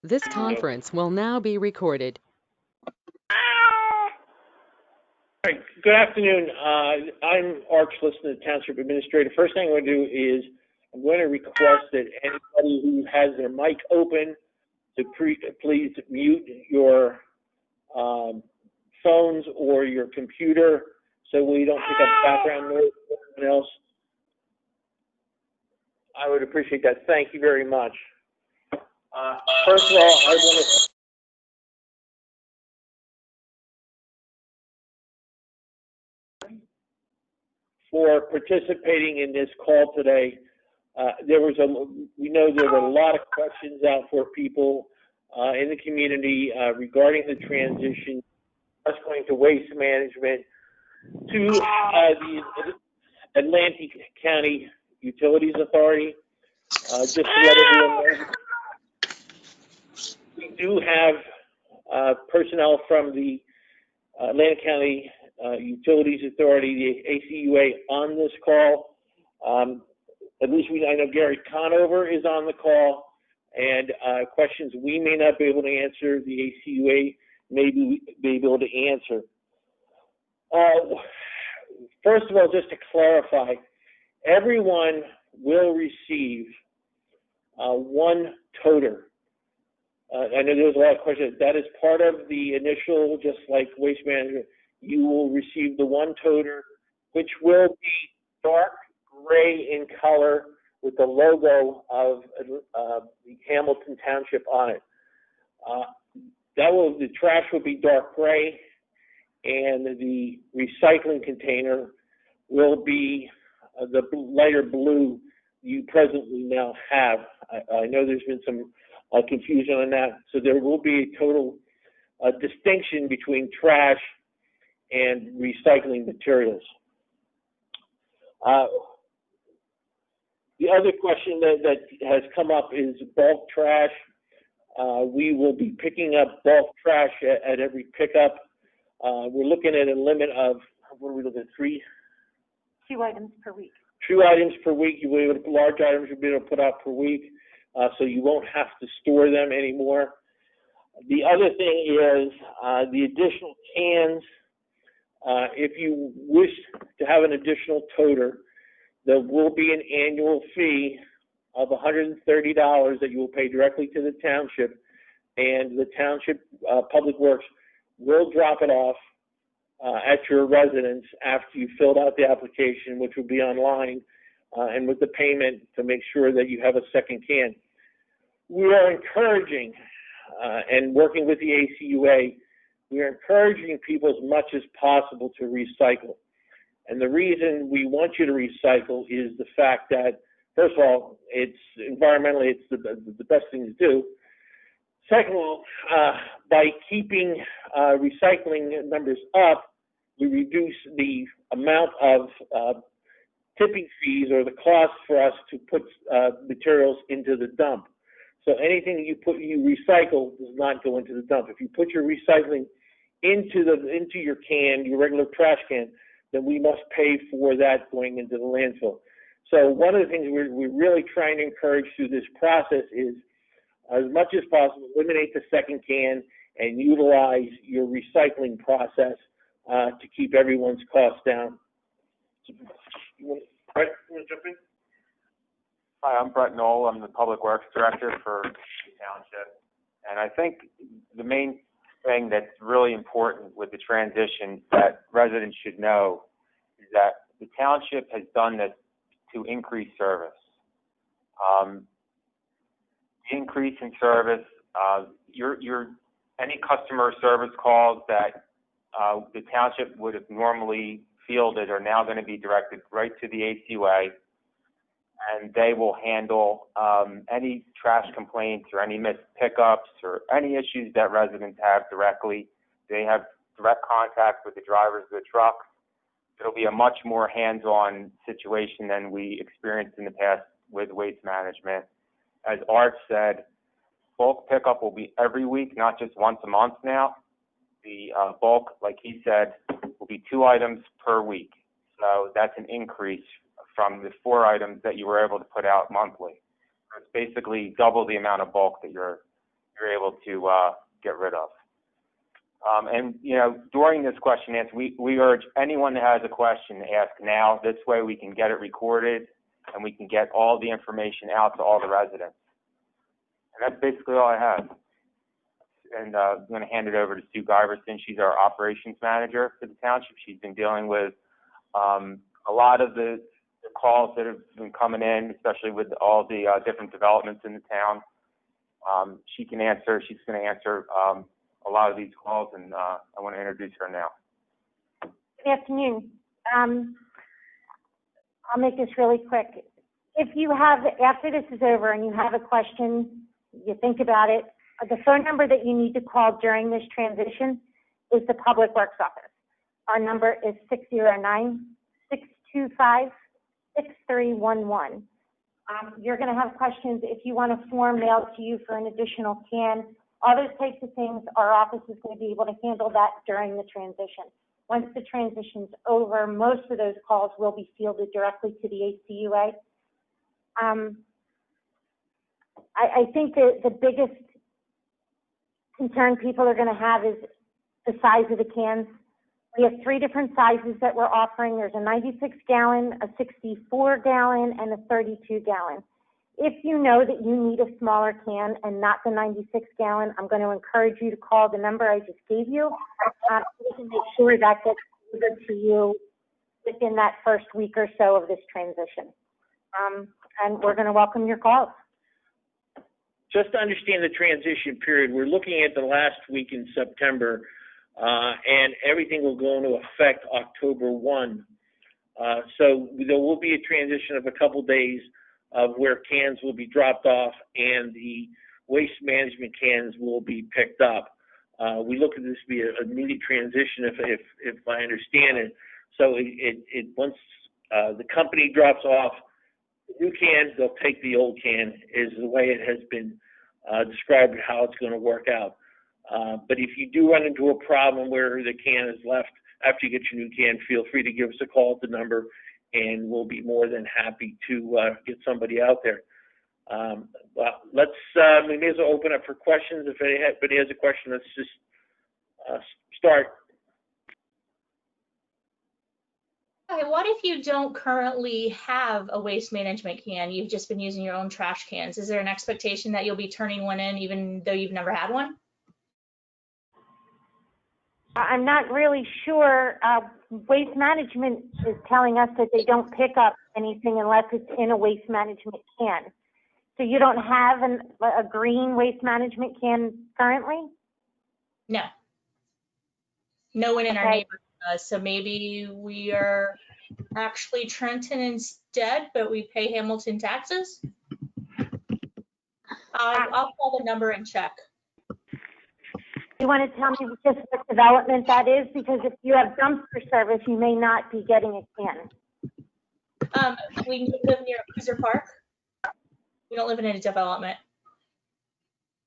This conference will now be recorded. All right, good afternoon. I'm Arch Liston, the Township Administrator. First thing I'm going to do is I'm going to request that anybody who has their mic open to please mute your phones or your computer so we don't pick up background noise or anyone else. I would appreciate that. Thank you very much. First of all, I want to for participating in this call today. We know there were a lot of questions out for people in the community regarding the transition, us going to waste management to the Atlantic County Utilities Authority. Just to let everyone know, we do have personnel from the Atlantic County Utilities Authority, the ACUA, on this call. At least I know Gary Conover is on the call, and questions we may not be able to answer, the ACUA may be able to answer. First of all, just to clarify, everyone will receive one toter. I know there was a lot of questions. That is part of the initial, just like waste management. You will receive the one toter, which will be dark gray in color with the logo of the Hamilton Township on it. The trash will be dark gray, and the recycling container will be the lighter blue you presently now have. I know there's been some confusion on that, so there will be a total distinction between trash and recycling materials. The other question that has come up is bulk trash. We will be picking up bulk trash at every pickup. We're looking at a limit of, what are we looking at, Two items per week. 2 items per week. Large items you'll be able to put out per week, so you won't have to store them anymore. The other thing is the additional cans. If you wish to have an additional toter, there will be an annual fee of $130 that you will pay directly to the township, and the township Public Works will drop it off at your residence after you filled out the application, which will be online, and with the payment to make sure that you have a second can. We are encouraging, and working with the ACUA, we are encouraging people as much as possible to recycle. And the reason we want you to recycle is the fact that, first of all, environmentally, it's the best thing to do. Second of all, by keeping recycling numbers up, we reduce the amount of tipping fees or the cost for us to put materials into the dump. So anything you recycle does not go into the dump. If you put your recycling into your can, your regular trash can, then we must pay for that going into the landfill. So one of the things we're really trying to encourage through this process is, as much as possible, eliminate the second can and utilize your recycling process to keep everyone's costs down. Brett, you want to jump in? Hi, I'm Brett Knoll. I'm the Public Works Director for the Township. And I think the main thing that's really important with the transition that residents should know is that the Township has done this to increase service. The increase in service, any customer service calls that the Township would have normally fielded are now going to be directed right to the ACUA, and they will handle any trash complaints or any missed pickups or any issues that residents have directly. They have direct contact with the drivers of the trucks. It'll be a much more hands-on situation than we experienced in the past with waste management. As Art said, bulk pickup will be every week, not just once a month now. The bulk, like he said, will be 2 items per week. So that's an increase from the 4 items that you were able to put out monthly. It's basically double the amount of bulk that you're you're able to get rid of. And, during this question and answer, we urge anyone that has a question to ask now. This way we can get it recorded and we can get all the information out to all the residents. And that's basically all I have. And I'm going to hand it over to Sue Giverson. She's our operations manager for the township. She's been dealing with a lot of the calls that have been coming in, especially with all the different developments in the town. She's going to answer a lot of these calls, and I want to introduce her now. Good afternoon. I'll make this really quick. If you have, after this is over and you have a question, you think about it, the phone number that you need to call during this transition is the Public Works Office. Our number is 609-625-6311. You're going to have questions. If you want a form mailed to you for an additional can, all those types of things, our office is going to be able to handle that during the transition. Once the transition's over, most of those calls will be fielded directly to the ACUA. I think that the biggest concern people are going to have is the size of the cans. We have 3 different sizes that we're offering. There's a 96-gallon, a 64-gallon, and a 32-gallon. If you know that you need a smaller can and not the 96-gallon, I'm going to encourage you to call the number I just gave you. We can make sure that gets delivered to you within that first week or so of this transition. And we're going to welcome your calls. Just to understand the transition period, we're looking at the last week in September, and everything will go into effect October 1. So there will be a transition of a couple days of where cans will be dropped off and the waste management cans will be picked up. We look at this to be a immediate transition if I understand it. So once the company drops off the new can, they'll take the old can, is the way it has been described how it's going to work out. But if you do run into a problem where the can is left after you get your new can, feel free to give us a call at the number, and we'll be more than happy to get somebody out there. We may as well open up for questions. If anybody has a question, let's just start. Okay, what if you don't currently have a waste management can? You've just been using your own trash cans. Is there an expectation that you'll be turning one in even though you've never had one? I'm not really sure. Waste management is telling us that they don't pick up anything unless it's in a waste management can. So you don't have a green waste management can currently? No. No one in our neighborhood does. So maybe we are actually Trenton instead, but we pay Hamilton taxes? I'll call the number and check. You want to tell me just what development that is? Because if you have dumpster service, you may not be getting a can. We live near Cruiser Park. We don't live in a development.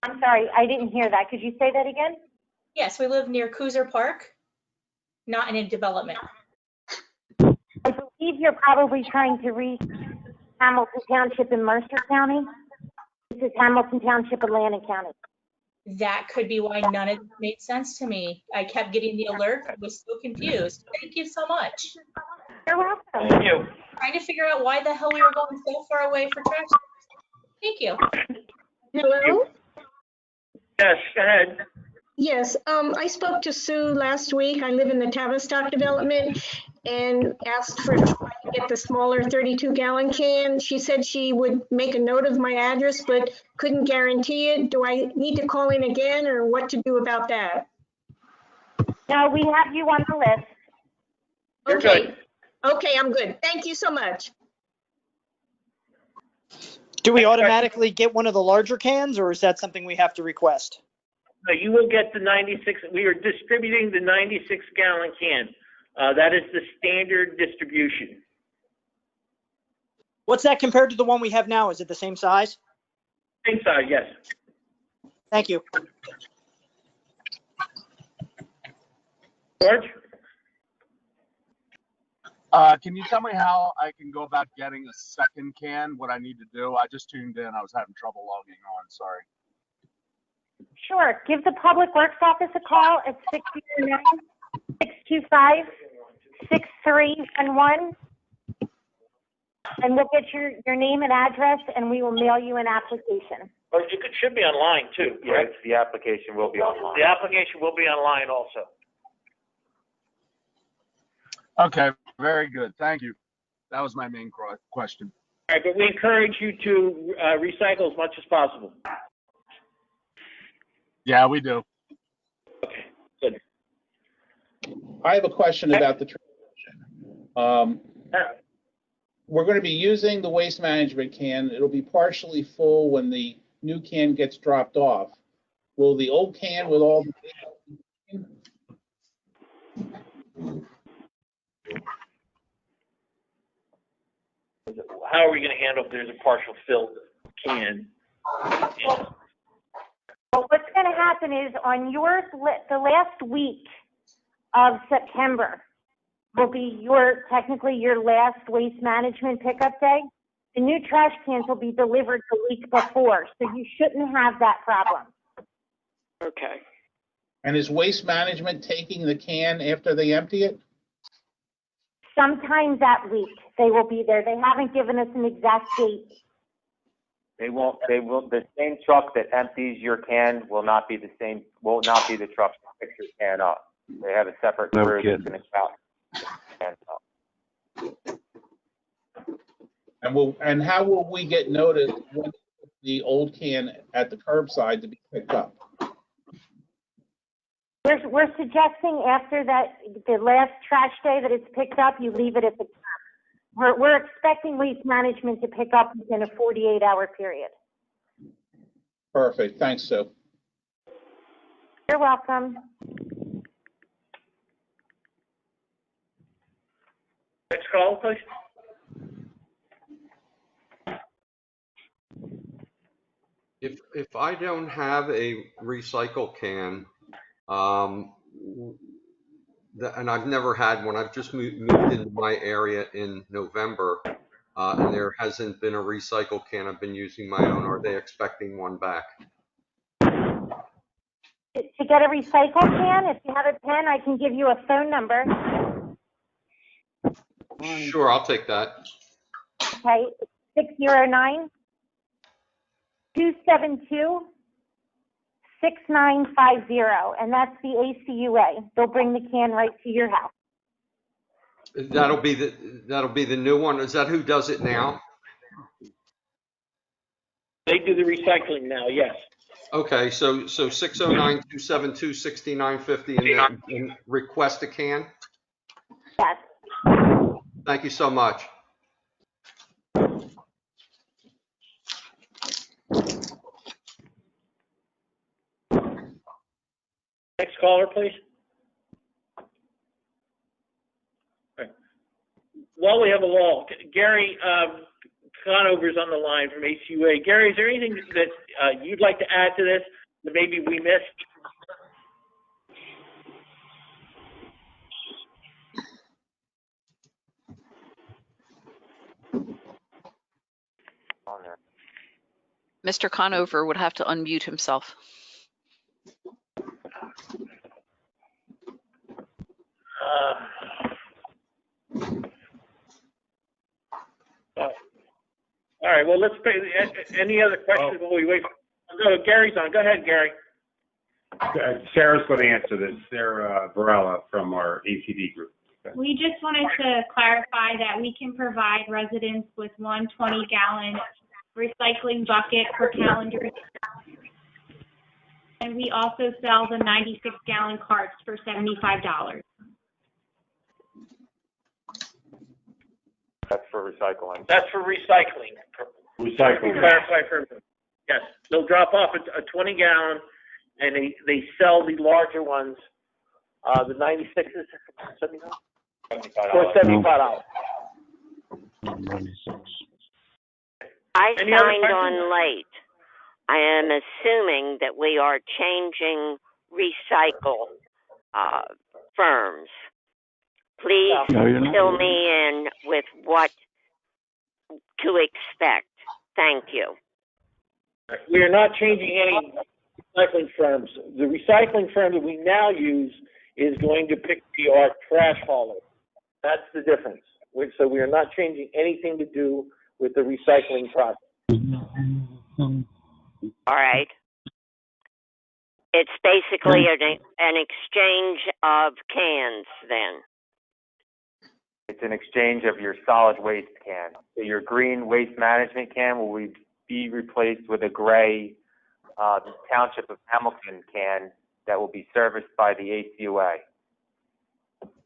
I'm sorry, I didn't hear that. Could you say that again? Yes, we live near Cruiser Park, not in a development. I believe you're probably trying to reach Hamilton Township in Mercer County. This is Hamilton Township, Atlantic County. That could be why none of it made sense to me. I kept getting the alert. I was so confused. Thank you so much. You're welcome. Thank you. Trying to figure out why the hell we were going so far away for trash. Thank you. Hello? Yes, go ahead. Yes, I spoke to Sue last week. I live in the Tavistock development and asked for if I could get the smaller 32-gallon can. She said she would make a note of my address, but couldn't guarantee it. Do I need to call in again or what to do about that? No, we have you on the list. You're Okay. good. Okay, I'm good. Thank you so much. Do we automatically get one of the larger cans, or is that something we have to request? No, you will get the 96. We are distributing the 96-gallon can. That is the standard distribution. What's that compared to the one we have now? Is it the same size? Same size, yes. Thank you. George? Can you tell me how I can go about getting a second can, what I need to do? I just tuned in. I was having trouble logging on. Sorry. Sure. Give the Public Works Office a call at 609-625-6311. And we'll get your name and address, and we will mail you an application. Or it should be online too, Yes, correct? the application will be online. The application will be online also. Okay, very good. Thank you. That was my main question. All right, but we encourage you to recycle as much as possible. Yeah, we do. Okay, good. I have a question about the transition. We're going to be using the waste management can. It'll be partially full when the new can gets dropped off. Will the old can with all the... How are we going to handle if there's a partial filled can? Well, what's going to happen is on the last week of September will be technically your last waste management pickup day. The new trash cans will be delivered the week before, so you shouldn't have that problem. Okay. And is waste management taking the can after they empty it? Sometime that week they will be there. They haven't given us an exact date. The same truck that empties your can will not be the truck that picks your can up. They have a separate crew that's going to count the can up. And how will we get notice when the old can at the curbside to be picked up? We're suggesting after the last trash day that it's picked up, you leave it at the curb. We're expecting waste management to pick up within a 48-hour period. Perfect. Thanks, Sue. You're welcome. Next call, please. If I don't have a recycle can, and I've never had one, I've just moved into my area in November, and there hasn't been a recycle can. I've been using my own. Are they expecting one back? To get a recycle can, if you have a pen, I can give you a phone number. Sure, I'll take that. Okay, 609-272-6950, and that's the ACUA. They'll bring the can right to your house. That'll be the new one. Is that who does it now? They do the recycling now, yes. Okay, so 609-272-6950 and request a can? Yes. Thank you so much. Next caller, please. Right. While we have a lull, Gary Conover's on the line from ACUA. Gary, is there anything that you'd like to add to this that maybe we missed? Mr. Conover would have to unmute himself. All right, well, let's pay. Any other questions while we wait? No, Gary's on. Go ahead, Gary. Sarah's going to answer this. Sarah Varela from our ACD group. We just wanted to clarify that we can provide residents with one 20-gallon recycling bucket per calendar year. And we also sell the 96-gallon carts for $75. That's for recycling. That's for recycling. Recycling. Clarify for everyone. Yes, they'll drop off a 20-gallon, and they sell the larger ones. The 96s, for $75. I signed on late. I am assuming that we are changing recycle firms. Please fill me in with what to expect. Thank you. We are not changing any recycling firms. The recycling firm that we now use is going to pick our trash hauler. That's the difference. So we are not changing anything to do with the recycling process. All right. It's basically an exchange of cans then. It's an exchange of your solid waste can. So your green waste management can will be replaced with a gray Township of Hamilton can that will be serviced by the ACUA.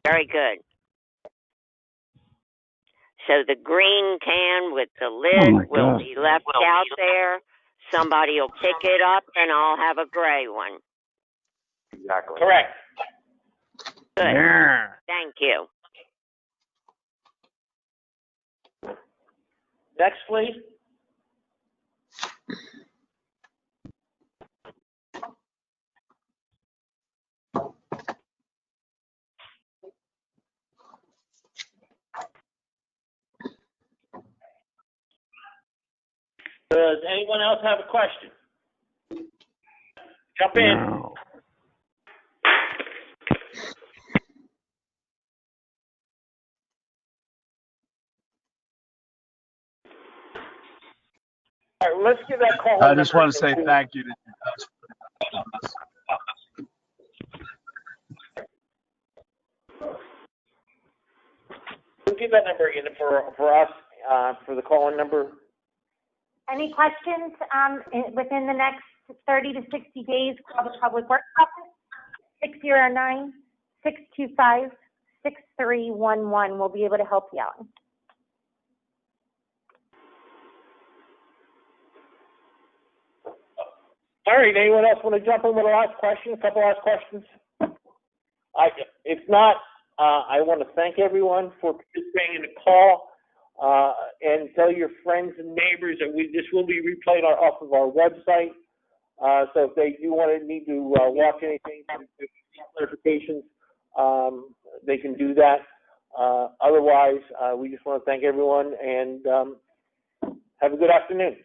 Very good. So the green can with the lid will be left out there. Somebody will pick it up, and I'll have a gray one. Exactly. Correct. Good. Yeah. Thank you. Next, please. Does anyone else have a question? Jump in. No. All right, let's give that call. I just want to say thank you to you guys. We'll give that number again for us, for the call-in number. Any questions within the next 30 to 60 days? Call the Public Works Office, 609-625-6311. We'll be able to help you out. All right, anyone else want to jump in with a last question, a couple last questions? If not, I want to thank everyone for participating in the call, and tell your friends and neighbors that this will be replayed off of our website. So if they do need to watch anything, clarifications, they can do that. Otherwise, we just want to thank everyone and have a good afternoon.